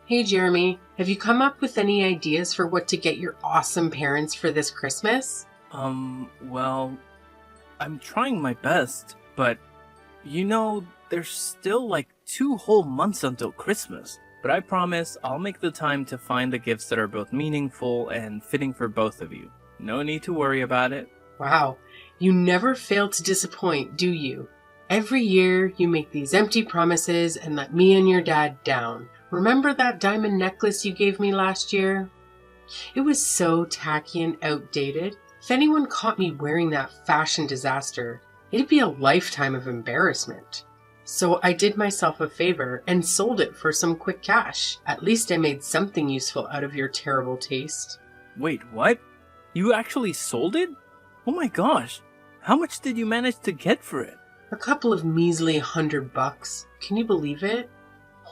Hey Jeremy, have you come up with any ideas for what to get your awesome parents for this Christmas? Well, I'm trying my best, but there's still like 2 whole months until Christmas. But I promise I'll make the time to find the gifts that are both meaningful and fitting for both of you. No need to worry about it. Wow, you never fail to disappoint, do you? Every year you make these empty promises and let me and your dad down. Remember that diamond necklace you gave me last year? It was so tacky and outdated. If anyone caught me wearing that fashion disaster, it'd be a lifetime of embarrassment. So I did myself a favor and sold it for some quick cash. At least I made something useful out of your terrible taste. Wait, what? You actually sold it? Oh my gosh. How much did you manage to get for it? A couple of measly $100. Can you believe it?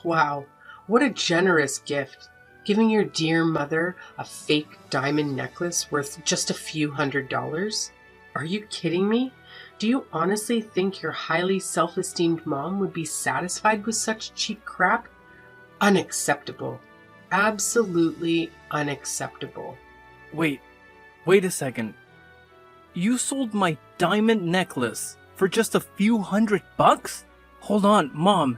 Wow, what a generous gift. Giving your dear mother a fake diamond necklace worth just a few $100s? Are you kidding me? Do you honestly think your highly self-esteemed mom would be satisfied with such cheap crap? Unacceptable. Absolutely unacceptable. Wait a second. You sold my diamond necklace for just a few $100? Hold on, Mom.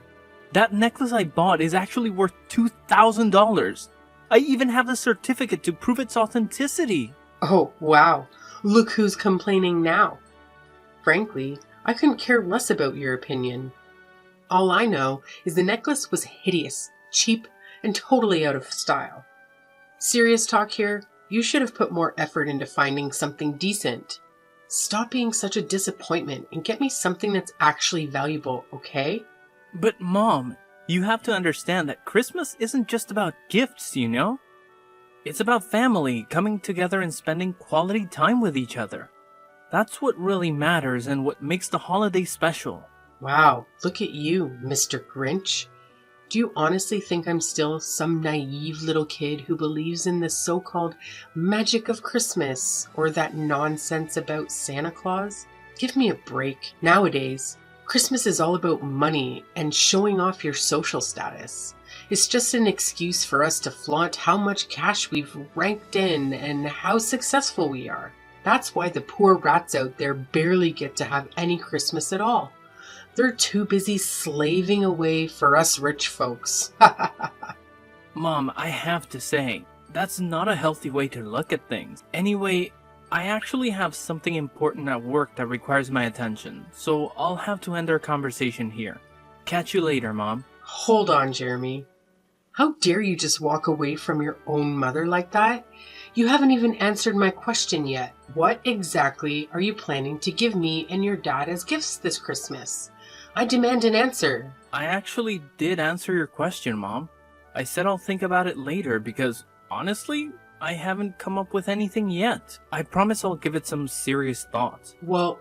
That necklace I bought is actually worth $2,000. I even have the certificate to prove its authenticity. Oh, wow. Look who's complaining now. Frankly, I couldn't care less about your opinion. All I know is the necklace was hideous, cheap, and totally out of style. Serious talk here, you should have put more effort into finding something decent. Stop being such a disappointment and get me something that's actually valuable, okay? But Mom, you have to understand that Christmas isn't just about gifts, you know? It's about family coming together and spending quality time with each other. That's what really matters and what makes the holiday special. Wow, look at you, Mr. Grinch. Do you honestly think I'm still some naive little kid who believes in the so-called magic of Christmas or that nonsense about Santa Claus? Give me a break. Nowadays, Christmas is all about money and showing off your social status. It's just an excuse for us to flaunt how much cash we've ranked in and how successful we are. That's why the poor rats out there barely get to have any Christmas at all. They're too busy slaving away for us rich folks. Mom, I have to say, that's not a healthy way to look at things. Anyway, I actually have something important at work that requires my attention, so I'll have to end our conversation here. Catch you later, Mom. Hold on, Jeremy. How dare you just walk away from your own mother like that? You haven't even answered my question yet. What exactly are you planning to give me and your dad as gifts this Christmas? I demand an answer. I actually did answer your question, Mom. I said I'll think about it later because, honestly, I haven't come up with anything yet. I promise I'll give it some serious thought. Well,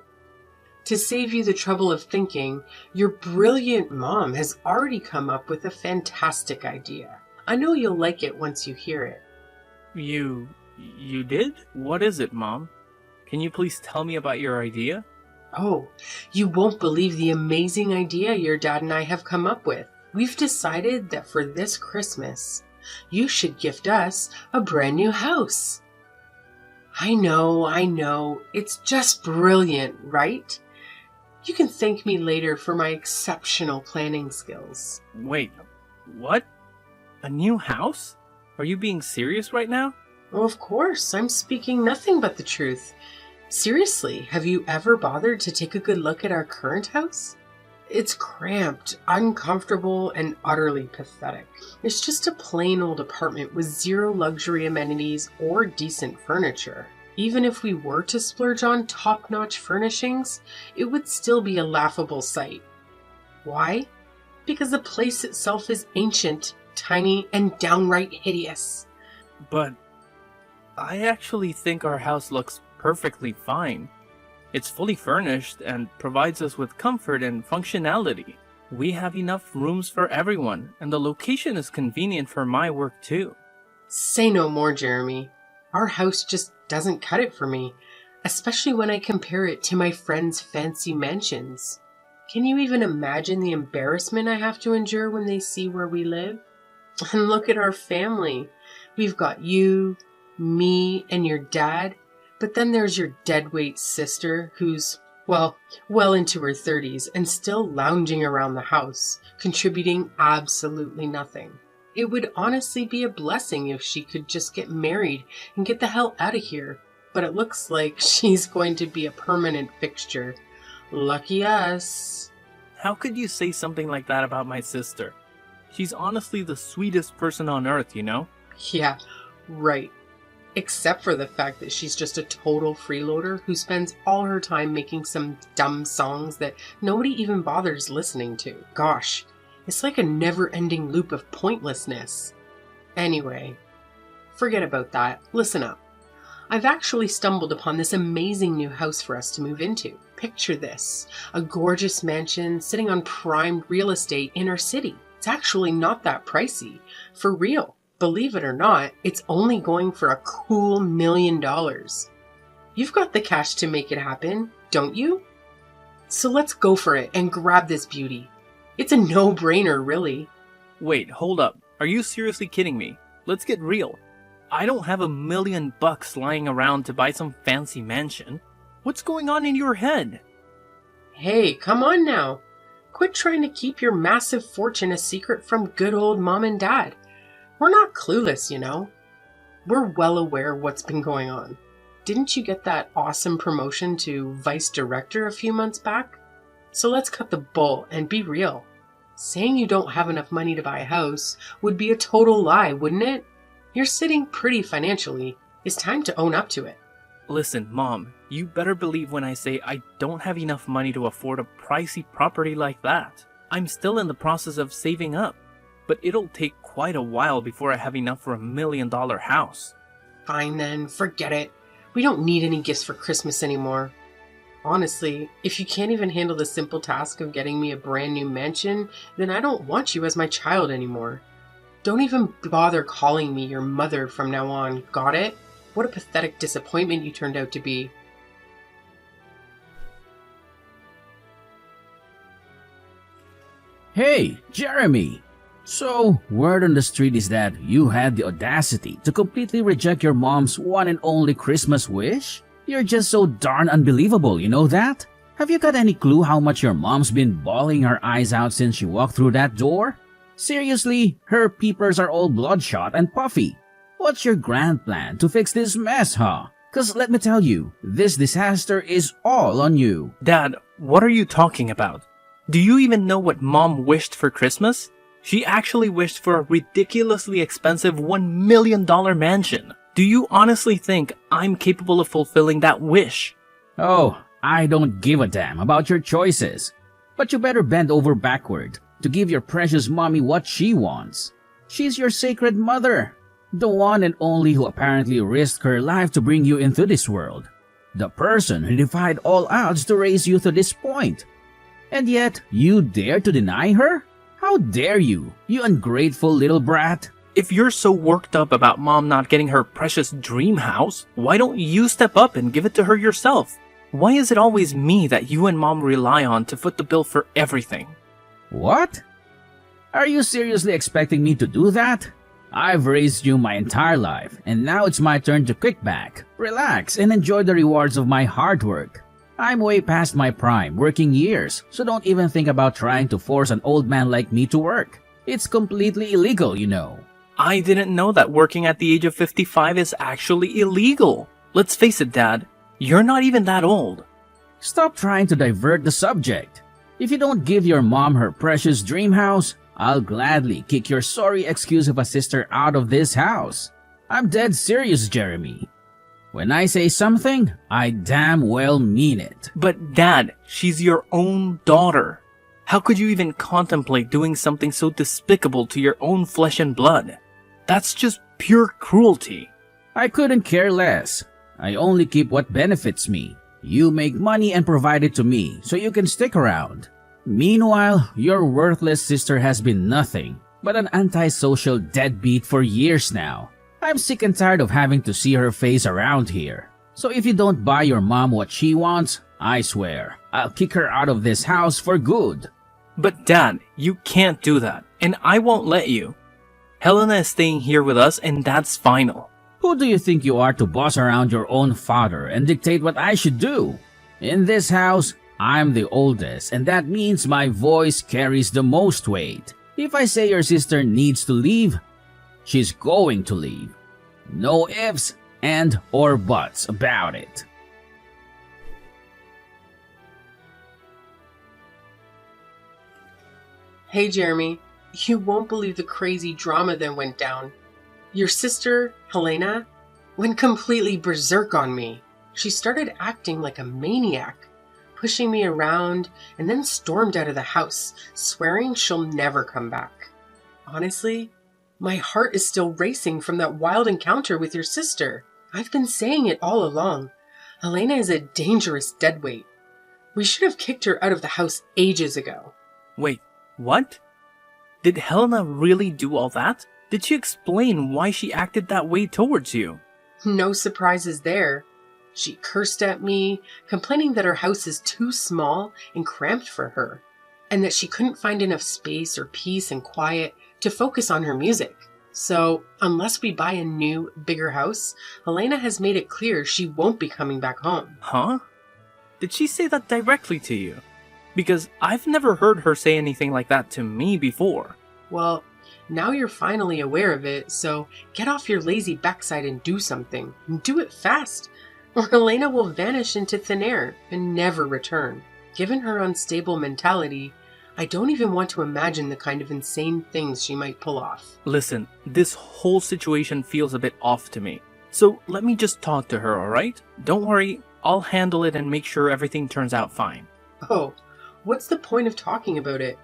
to save you the trouble of thinking, your brilliant mom has already come up with a fantastic idea. I know you'll like it once you hear it. You did? What is it, Mom? Can you please tell me about your idea? Oh, you won't believe the amazing idea your dad and I have come up with. We've decided that for this Christmas, you should gift us a brand new house. I know. It's just brilliant, right? You can thank me later for my exceptional planning skills. Wait, what? A new house? Are you being serious right now? Oh, of course, I'm speaking nothing but the truth. Seriously, have you ever bothered to take a good look at our current house? It's cramped, uncomfortable, and utterly pathetic. It's just a plain old apartment with zero luxury amenities or decent furniture. Even if we were to splurge on top-notch furnishings, it would still be a laughable sight. Why? Because the place itself is ancient, tiny, and downright hideous. But I actually think our house looks perfectly fine. It's fully furnished and provides us with comfort and functionality. We have enough rooms for everyone, and the location is convenient for my work too. Say no more, Jeremy. Our house just doesn't cut it for me, especially when I compare it to my friends' fancy mansions. Can you even imagine the embarrassment I have to endure when they see where we live? And look at our family. We've got you, me, and your dad. But then there's your deadweight sister who's, well into her 30s and still lounging around the house, contributing absolutely nothing. It would honestly be a blessing if she could just get married and get the hell out of here. But it looks like she's going to be a permanent fixture. Lucky us. How could you say something like that about my sister? She's honestly the sweetest person on earth, you know? Yeah, right. Except for the fact that she's just a total freeloader who spends all her time making some dumb songs that nobody even bothers listening to. Gosh, it's like a never-ending loop of pointlessness. Anyway, forget about that. Listen up. I've actually stumbled upon this amazing new house for us to move into. Picture this, a gorgeous mansion sitting on prime real estate in our city. It's actually not that pricey. For real. Believe it or not, it's only going for a cool $1 million. You've got the cash to make it happen, don't you? So let's go for it and grab this beauty. It's a no-brainer, really. Wait, hold up. Are you seriously kidding me? Let's get real. I don't have $1 million lying around to buy some fancy mansion. What's going on in your head? Hey, come on now. Quit trying to keep your massive fortune a secret from good old mom and dad. We're not clueless, you know. We're well aware of what's been going on. Didn't you get that awesome promotion to vice director a few months back? So let's cut the bull and be real. Saying you don't have enough money to buy a house would be a total lie, wouldn't it? You're sitting pretty financially. It's time to own up to it. Listen, Mom, you better believe when I say I don't have enough money to afford a pricey property like that. I'm still in the process of saving up, but it'll take quite a while before I have enough for $1 million house. Fine then, forget it. We don't need any gifts for Christmas anymore. Honestly, if you can't even handle the simple task of getting me a brand new mansion, then I don't want you as my child anymore. Don't even bother calling me your mother from now on, got it? What a pathetic disappointment you turned out to be. Hey, Jeremy! So, word on the street is that you had the audacity to completely reject your mom's one and only Christmas wish? You're just so darn unbelievable, you know that? Have you got any clue how much your mom's been bawling her eyes out since she walked through that door? Seriously, her peepers are all bloodshot and puffy. What's your grand plan to fix this mess, huh? 'Cause let me tell you, this disaster is all on you. Dad, what are you talking about? Do you even know what Mom wished for Christmas? She actually wished for a ridiculously expensive $1 million mansion. Do you honestly think I'm capable of fulfilling that wish? Oh, I don't give a damn about your choices. But you better bend over backward to give your precious mommy what she wants. She's your sacred mother. The one and only who apparently risked her life to bring you into this world. The person who defied all odds to raise you to this point. And yet, you dare to deny her? How dare you, you ungrateful little brat? If you're so worked up about Mom not getting her precious dream house, why don't you step up and give it to her yourself? Why is it always me that you and Mom rely on to foot the bill for everything? What? Are you seriously expecting me to do that? I've raised you my entire life, and now it's my turn to kick back, relax, and enjoy the rewards of my hard work. I'm way past my prime working years, so don't even think about trying to force an old man like me to work. It's completely illegal, you know. I didn't know that working at the age of 55 is actually illegal. Let's face it, Dad, you're not even that old. Stop trying to divert the subject. If you don't give your mom her precious dream house, I'll gladly kick your sorry excuse of a sister out of this house. I'm dead serious, Jeremy. When I say something, I damn well mean it. But Dad, she's your own daughter. How could you even contemplate doing something so despicable to your own flesh and blood? That's just pure cruelty. I couldn't care less. I only keep what benefits me. You make money and provide it to me so you can stick around. Meanwhile, your worthless sister has been nothing but an antisocial deadbeat for years now. I'm sick and tired of having to see her face around here. So if you don't buy your mom what she wants, I swear, I'll kick her out of this house for good. But Dad, you can't do that, and I won't let you. Helena is staying here with us and that's final. Who do you think you are to boss around your own father and dictate what I should do? In this house, I'm the oldest, and that means my voice carries the most weight. If I say your sister needs to leave, she's going to leave. No ifs and or buts about it. Hey, Jeremy, you won't believe the crazy drama that went down. Your sister, Helena, went completely berserk on me. She started acting like a maniac, pushing me around, and then stormed out of the house, swearing she'll never come back. Honestly, my heart is still racing from that wild encounter with your sister. I've been saying it all along. Helena is a dangerous deadweight. We should have kicked her out of the house ages ago. Wait, what? Did Helena really do all that? Did she explain why she acted that way towards you? No surprises there. She cursed at me, complaining that her house is too small and cramped for her, and that she couldn't find enough space or peace and quiet to focus on her music. So, unless we buy a new, bigger house, Helena has made it clear she won't be coming back home. Huh? Did she say that directly to you? Because I've never heard her say anything like that to me before. Well, now you're finally aware of it, so get off your lazy backside and do something. And do it fast, or Helena will vanish into thin air and never return. Given her unstable mentality, I don't even want to imagine the kind of insane things she might pull off. Listen, this whole situation feels a bit off to me. So let me just talk to her, alright? Don't worry, I'll handle it and make sure everything turns out fine. Oh, what's the point of talking about it?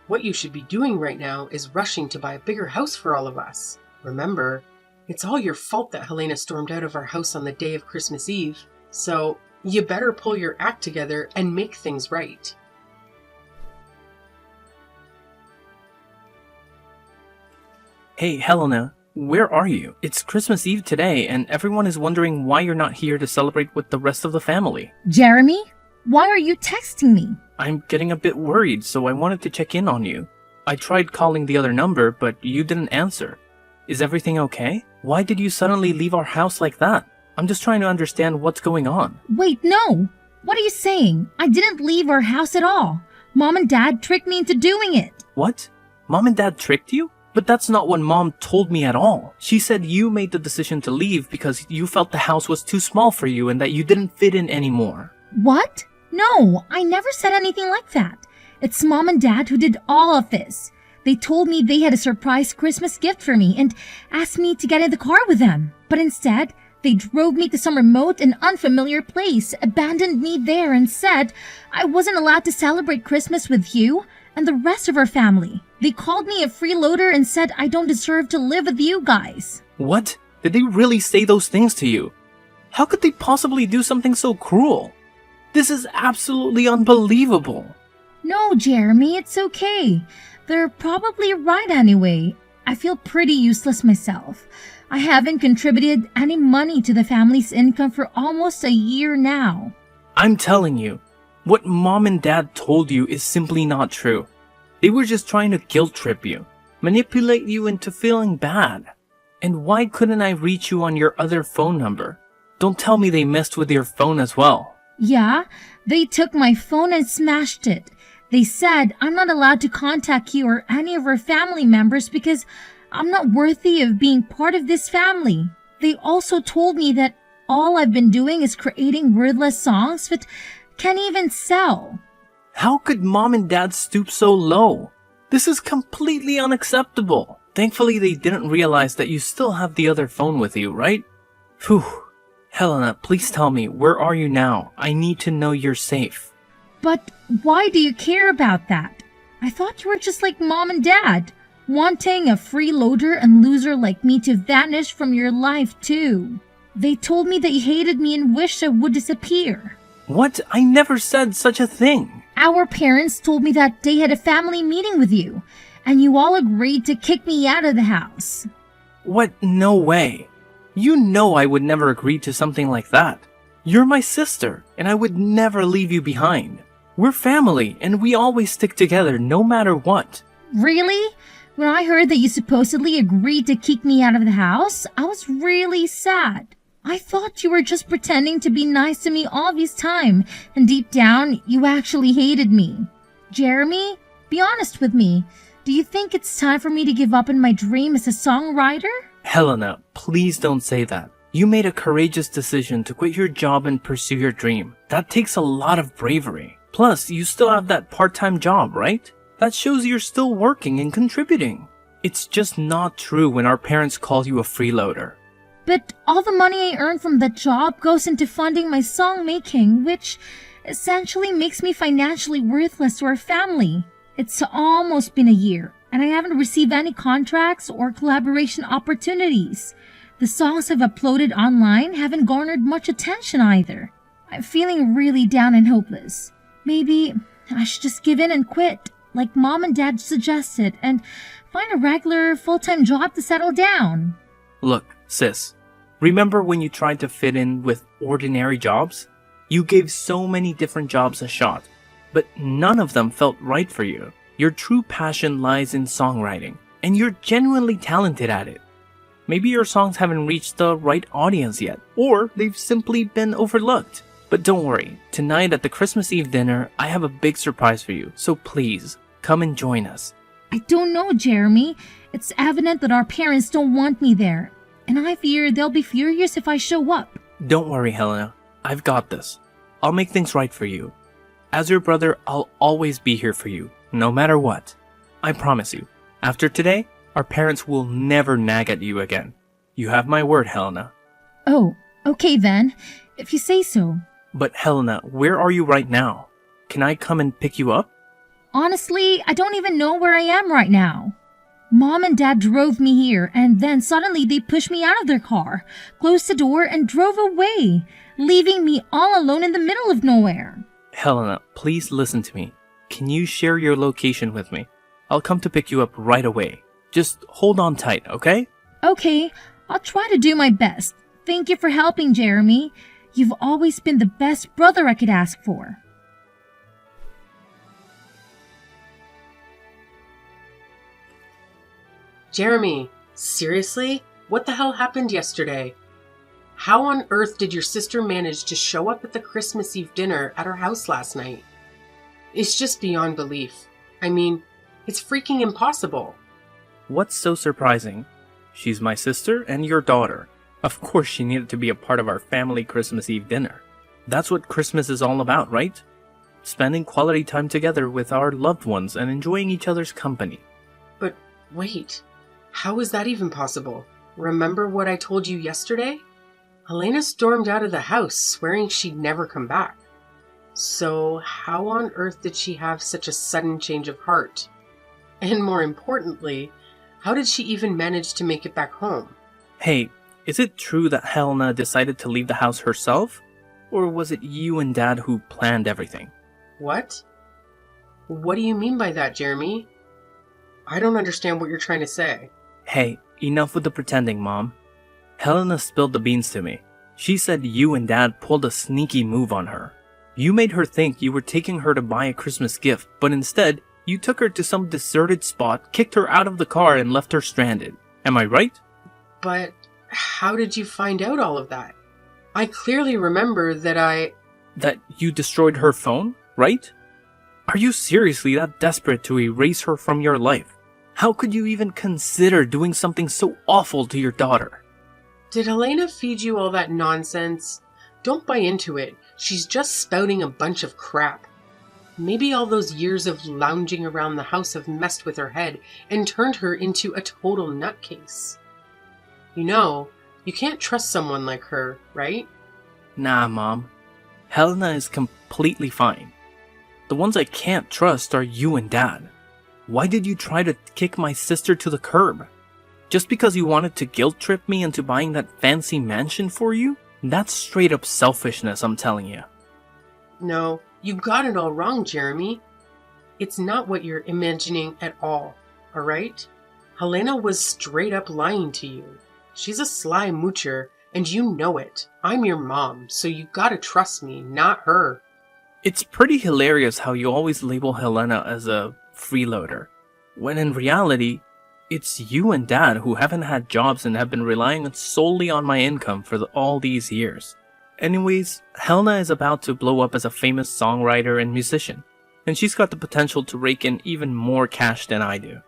What you should be doing right now is rushing to buy a bigger house for all of us. Remember, it's all your fault that Helena stormed out of our house on the day of Christmas Eve, so you better pull your act together and make things right. Hey, Helena, where are you? It's Christmas Eve today, and everyone is wondering why you're not here to celebrate with the rest of the family. Jeremy, why are you texting me? I'm getting a bit worried, so I wanted to check in on you. I tried calling the other number, but you didn't answer. Is everything okay? Why did you suddenly leave our house like that? I'm just trying to understand what's going on. Wait, no! What are you saying? I didn't leave our house at all. Mom and Dad tricked me into doing it. What? Mom and Dad tricked you? But that's not what Mom told me at all. She said you made the decision to leave because you felt the house was too small for you and that you didn't fit in anymore. What? No, I never said anything like that. It's Mom and Dad who did all of this. They told me they had a surprise Christmas gift for me and asked me to get in the car with them. But instead, they drove me to some remote and unfamiliar place, abandoned me there, and said I wasn't allowed to celebrate Christmas with you and the rest of our family. They called me a freeloader and said I don't deserve to live with you guys. What? Did they really say those things to you? How could they possibly do something so cruel? This is absolutely unbelievable. No, Jeremy, it's okay. They're probably right anyway. I feel pretty useless myself. I haven't contributed any money to the family's income for almost a year now. I'm telling you, what Mom and Dad told you is simply not true. They were just trying to guilt trip you, manipulate you into feeling bad. And why couldn't I reach you on your other phone number? Don't tell me they messed with your phone as well. Yeah, they took my phone and smashed it. They said I'm not allowed to contact you or any of our family members because I'm not worthy of being part of this family. They also told me that all I've been doing is creating wordless songs that can't even sell. How could Mom and Dad stoop so low? This is completely unacceptable. Thankfully, they didn't realize that you still have the other phone with you, right? Phew. Helena, please tell me, where are you now? I need to know you're safe. But why do you care about that? I thought you were just like Mom and Dad, wanting a freeloader and loser like me to vanish from your life too. They told me that you hated me and wished I would disappear. What? I never said such a thing. Our parents told me that they had a family meeting with you, and you all agreed to kick me out of the house. What? No way. You know I would never agree to something like that. You're my sister, and I would never leave you behind. We're family, and we always stick together no matter what. Really? When I heard that you supposedly agreed to kick me out of the house, I was really sad. I thought you were just pretending to be nice to me all this time, and deep down, you actually hated me. Jeremy, be honest with me. Do you think it's time for me to give up on my dream as a songwriter? Helena, please don't say that. You made a courageous decision to quit your job and pursue your dream. That takes a lot of bravery. Plus, you still have that part-time job, right? That shows you're still working and contributing. It's just not true when our parents call you a freeloader. But all the money I earn from that job goes into funding my song making, which essentially makes me financially worthless to our family. It's almost been a year, and I haven't received any contracts or collaboration opportunities. The songs I've uploaded online haven't garnered much attention either. I'm feeling really down and hopeless. Maybe I should just give in and quit, like Mom and Dad suggested, and find a regular full-time job to settle down. Look, sis, remember when you tried to fit in with ordinary jobs? You gave so many different jobs a shot, but none of them felt right for you. Your true passion lies in songwriting, and you're genuinely talented at it. Maybe your songs haven't reached the right audience yet, or they've simply been overlooked. But don't worry, tonight at the Christmas Eve dinner, I have a big surprise for you, so please, come and join us. I don't know, Jeremy. It's evident that our parents don't want me there, and I fear they'll be furious if I show up. Don't worry, Helena. I've got this. I'll make things right for you. As your brother, I'll always be here for you, no matter what. I promise you. After today, our parents will never nag at you again. You have my word, Helena. Oh, okay then, if you say so. But Helena, where are you right now? Can I come and pick you up? Honestly, I don't even know where I am right now. Mom and Dad drove me here, and then suddenly they pushed me out of their car, closed the door, and drove away, leaving me all alone in the middle of nowhere. Helena, please listen to me. Can you share your location with me? I'll come to pick you up right away. Just hold on tight, okay? Okay, I'll try to do my best. Thank you for helping, Jeremy. You've always been the best brother I could ask for. Jeremy, seriously? What the hell happened yesterday? How on earth did your sister manage to show up at the Christmas Eve dinner at our house last night? It's just beyond belief. I mean, it's freaking impossible. What's so surprising? She's my sister and your daughter. Of course she needed to be a part of our family Christmas Eve dinner. That's what Christmas is all about, right? Spending quality time together with our loved ones and enjoying each other's company. But wait, how is that even possible? Remember what I told you yesterday? Helena stormed out of the house, swearing she'd never come back. So how on earth did she have such a sudden change of heart? And more importantly, how did she even manage to make it back home? Hey, is it true that Helena decided to leave the house herself? Or was it you and Dad who planned everything? What? What do you mean by that, Jeremy? I don't understand what you're trying to say. Hey, enough with the pretending, Mom. Helena spilled the beans to me. She said you and Dad pulled a sneaky move on her. You made her think you were taking her to buy a Christmas gift, but instead, you took her to some deserted spot, kicked her out of the car, and left her stranded. Am I right? But how did you find out all of that? I clearly remember that That you destroyed her phone, right? Are you seriously that desperate to erase her from your life? How could you even consider doing something so awful to your daughter? Did Helena feed you all that nonsense? Don't buy into it. She's just spouting a bunch of crap. Maybe all those years of lounging around the house have messed with her head and turned her into a total nutcase. You know, you can't trust someone like her, right? Nah, Mom. Helena is completely fine. The ones I can't trust are you and Dad. Why did you try to kick my sister to the curb? Just because you wanted to guilt trip me into buying that fancy mansion for you? That's straight up selfishness, I'm telling you. No, you got it all wrong, Jeremy. It's not what you're imagining at all, alright? Helena was straight up lying to you. She's a sly moocher, and you know it. I'm your mom, so you gotta trust me, not her. It's pretty hilarious how you always label Helena as a freeloader, when in reality, It's you and Dad who haven't had jobs and have been relying solely on my income for all these years. Anyways, Helena is about to blow up as a famous songwriter and musician, and she's got the potential to rake in even more cash than I do.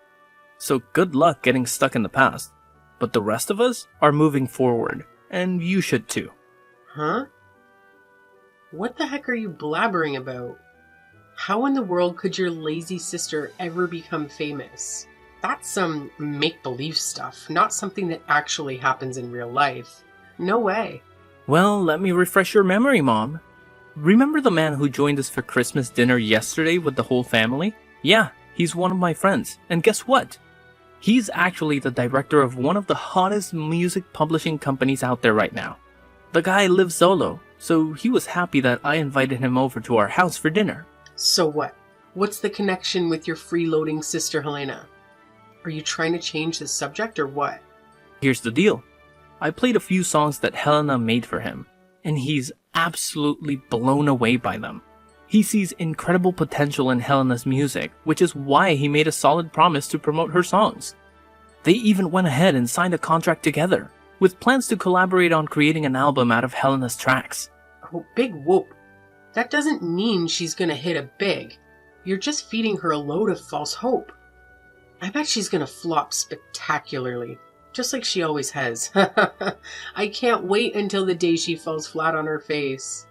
So good luck getting stuck in the past. But the rest of us are moving forward, and you should too. Huh? What the heck are you blabbering about? How in the world could your lazy sister ever become famous? That's some make-believe stuff, not something that actually happens in real life. No way. Well, let me refresh your memory, Mom. Remember the man who joined us for Christmas dinner yesterday with the whole family? Yeah, he's one of my friends. And guess what? He's actually the director of one of the hottest music publishing companies out there right now. The guy lives solo, so he was happy that I invited him over to our house for dinner. So what? What's the connection with your freeloading sister Helena? Are you trying to change the subject or what? Here's the deal. I played a few songs that Helena made for him, and he's absolutely blown away by them. He sees incredible potential in Helena's music, which is why he made a solid promise to promote her songs. They even went ahead and signed a contract together, with plans to collaborate on creating an album out of Helena's tracks. Oh, big whoop. That doesn't mean she's gonna hit it big. You're just feeding her a load of false hope. I bet she's gonna flop spectacularly, just like she always has. I can't wait until the day she falls flat on her face.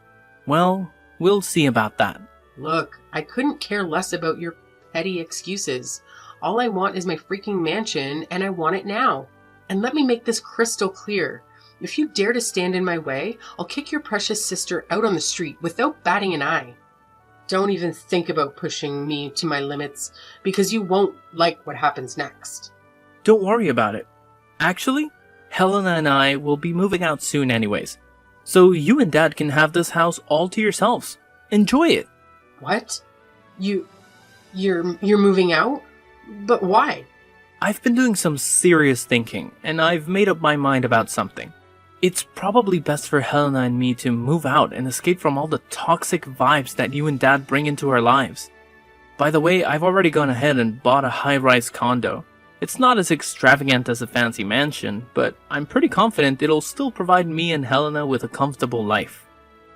Well, we'll see about that. Look, I couldn't care less about your petty excuses. All I want is my freaking mansion, and I want it now. And let me make this crystal clear. If you dare to stand in my way, I'll kick your precious sister out on the street without batting an eye. Don't even think about pushing me to my limits, because you won't like what happens next. Don't worry about it. Actually, Helena and I will be moving out soon anyways. So you and Dad can have this house all to yourselves. Enjoy it. What? You're moving out? But why? I've been doing some serious thinking, and I've made up my mind about something. It's probably best for Helena and me to move out and escape from all the toxic vibes that you and Dad bring into our lives. By the way, I've already gone ahead and bought a high-rise condo. It's not as extravagant as a fancy mansion, but I'm pretty confident it'll still provide me and Helena with a comfortable life.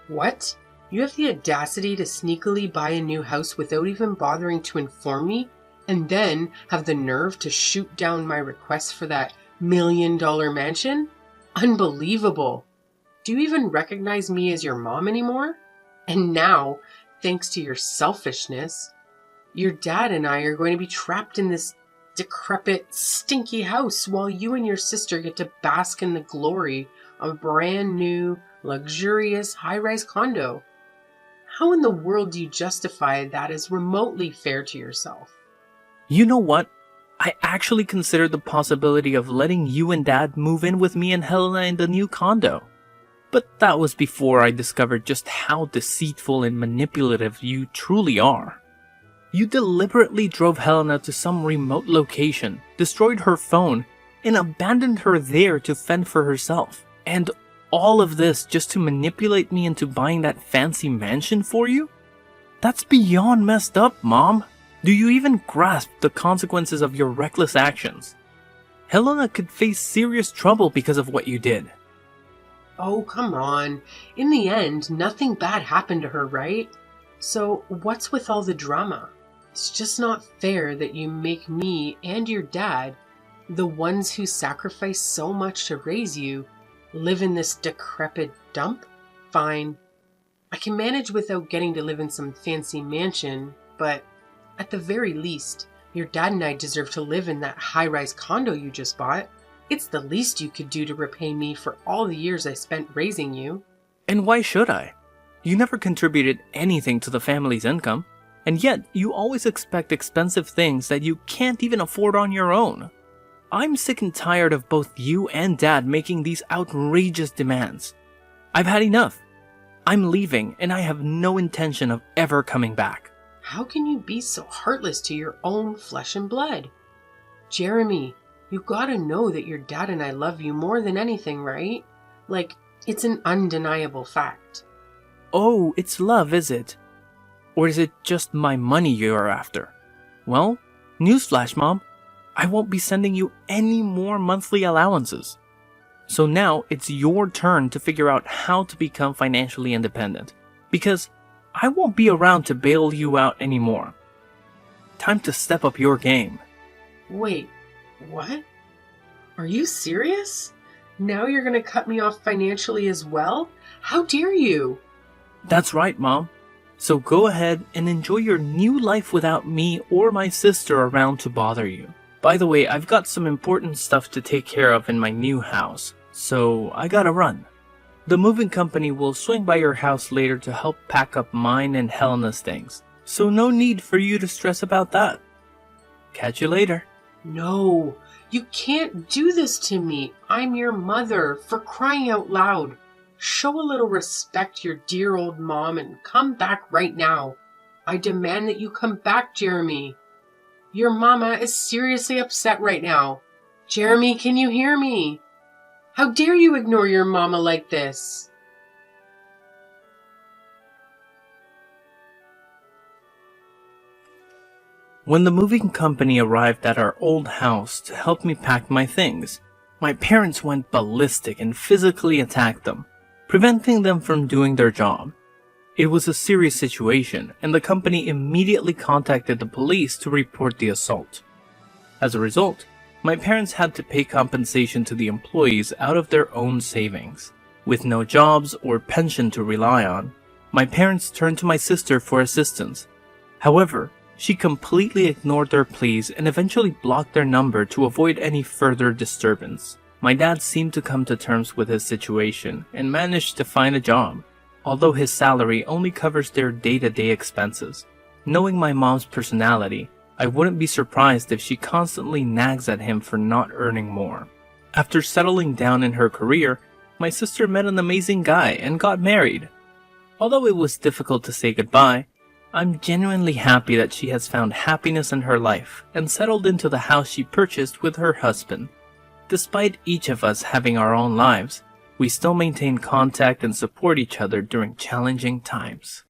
What? You have the audacity to sneakily buy a new house without even bothering to inform me, and then have the nerve to shoot down my request for that $1 million mansion? Unbelievable. Do you even recognize me as your mom anymore? And now, thanks to your selfishness, your dad and I are going to be trapped in this decrepit, stinky house while you and your sister get to bask in the glory of a brand new, luxurious, high-rise condo. How in the world do you justify that as remotely fair to yourself? You know what? I actually considered the possibility of letting you and Dad move in with me and Helena in the new condo. But that was before I discovered just how deceitful and manipulative you truly are. You deliberately drove Helena to some remote location, destroyed her phone, and abandoned her there to fend for herself. And all of this just to manipulate me into buying that fancy mansion for you? That's beyond messed up, Mom. Do you even grasp the consequences of your reckless actions? Helena could face serious trouble because of what you did. Oh, come on. In the end, nothing bad happened to her, right? So what's with all the drama? It's just not fair that you make me and your dad, the ones who sacrificed so much to raise you, live in this decrepit dump? Fine. I can manage without getting to live in some fancy mansion, but at the very least, your dad and I deserve to live in that high-rise condo you just bought. It's the least you could do to repay me for all the years I spent raising you. And why should I? You never contributed anything to the family's income, and yet you always expect expensive things that you can't even afford on your own. I'm sick and tired of both you and Dad making these outrageous demands. I've had enough. I'm leaving, and I have no intention of ever coming back. How can you be so heartless to your own flesh and blood? Jeremy, you gotta know that your dad and I love you more than anything, right? Like, it's an undeniable fact. Oh, it's love, is it? Or is it just my money you're after? Well, newsflash, Mom. I won't be sending you any more monthly allowances. So now it's your turn to figure out how to become financially independent, because I won't be around to bail you out anymore. Time to step up your game. Wait, what? Are you serious? Now you're going to cut me off financially as well? How dare you? That's right, Mom. So go ahead and enjoy your new life without me or my sister around to bother you. By the way, I've got some important stuff to take care of in my new house, so I gotta run. The moving company will swing by your house later to help pack up mine and Helena's things, so no need for you to stress about that. Catch you later. No, you can't do this to me. I'm your mother, for crying out loud. Show a little respect, your dear old mom, and come back right now. I demand that you come back, Jeremy. Your mama is seriously upset right now. Jeremy, can you hear me? How dare you ignore your mama like this? When the moving company arrived at our old house to help me pack my things, my parents went ballistic and physically attacked them, preventing them from doing their job. It was a serious situation, and the company immediately contacted the police to report the assault. As a result, my parents had to pay compensation to the employees out of their own savings. With no jobs or pension to rely on, my parents turned to my sister for assistance. However, she completely ignored their pleas and eventually blocked their number to avoid any further disturbance. My dad seemed to come to terms with his situation and managed to find a job, although his salary only covers their day-to-day expenses. Knowing my mom's personality, I wouldn't be surprised if she constantly nags at him for not earning more. After settling down in her career, my sister met an amazing guy and got married. Although it was difficult to say goodbye, I'm genuinely happy that she has found happiness in her life and settled into the house she purchased with her husband. Despite each of us having our own lives, we still maintain contact and support each other during challenging times.